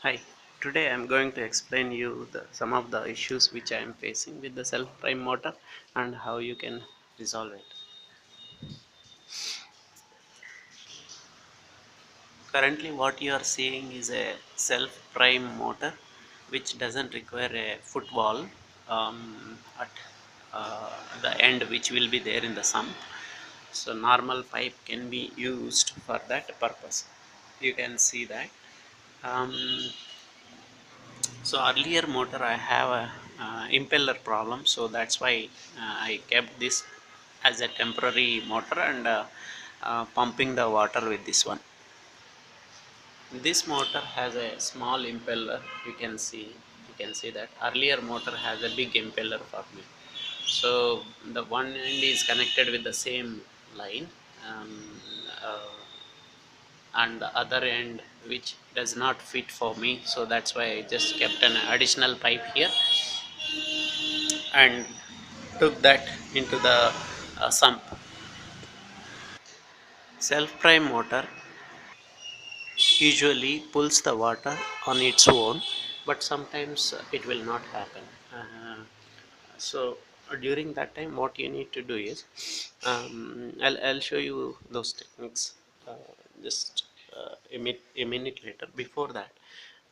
Hi, today I'm going to explain you some of the issues which I am facing with the self-prime motor and how you can resolve it. Currently what you are seeing is a self-prime motor which doesn't require a footwall at the end, which will be there in the sump. So normal pipe can be used for that purpose. You can see that. Um, So earlier motor I have a impeller problem, so that's why I kept this as a temporary motor and pumping the water with this one. This motor has a small impeller. You can see that earlier motor has a big impeller for me. So the one end is connected with the same line, um, uh, and the other end which does not fit for me, so that's why I just kept an additional pipe here and took that into the sump. Self prime motor usually pulls the water on its own, but sometimes it will not happen. So during that time what you need to do is, I'll show you those techniques just a minute later. Before that,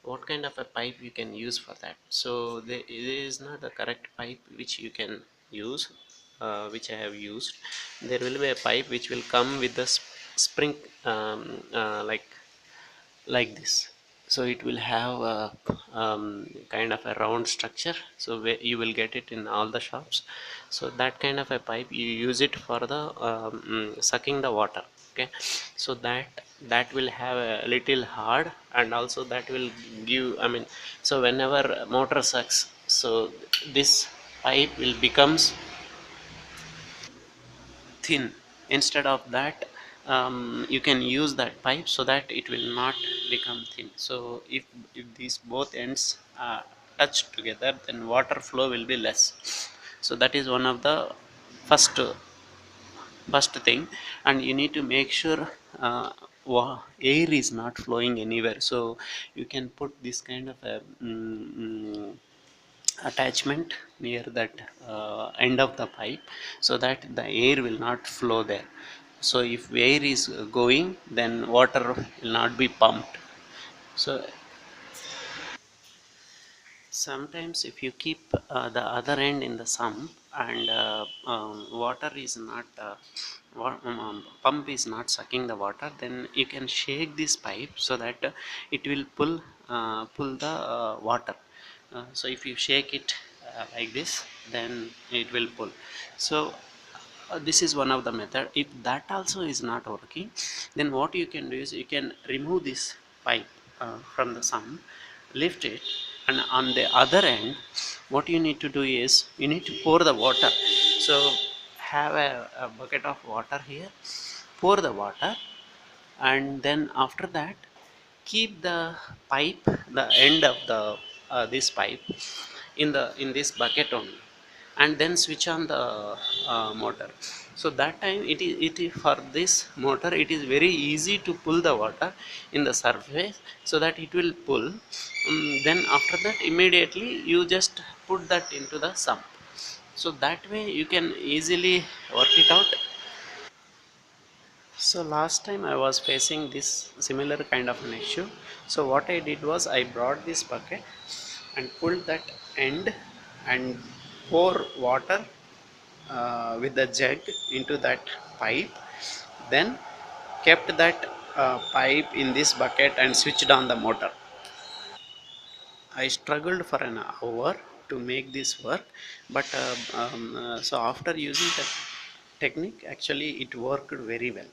what kind of a pipe you can use for that? So there is not the correct pipe which you can use, which I have used. There will be a pipe which will come with the spring, like this. So it will have a kind of a round structure, so where you will get it in all the shops. So that kind of a pipe you use it for the sucking the water. Okay, so that will have a little hard, and also that will give, so whenever motor sucks, so this pipe will becomes thin. Instead of that, you can use that pipe so that it will not become thin. So if these both ends touch together, then water flow will be less. So that is one of the first first thing. And you need to make sure air is not flowing anywhere. So you can put this kind of a attachment near that end of the pipe, so that the air will not flow there. So if air is going, then water will not be pumped. So sometimes if you keep the other end in the sump, and water is not pump is not sucking the water, then you can shake this pipe so that it will pull the water. So if you shake it like this, then it will pull. So this is one of the method. If that also is not working, then what you can do is you can remove this pipe from the sump, lift it, and on the other end what you need to do is you need to pour the water. So have a bucket of water here, pour the water, and then after that keep the pipe, the end of the this pipe in this bucket only, and then switch on the motor. So that time it is for this motor, it is very easy to pull the water in the surface, so that it will pull. Then after that immediately you just put that into the sump, so that way you can easily work it out. So last time I was facing this similar kind of an issue. So what I did was I brought this bucket and pulled that end and pour water with the jug into that pipe. Then kept that pipe in this bucket and switched on the motor. I struggled for an hour to make this work, but so after using that technique, actually it worked very well.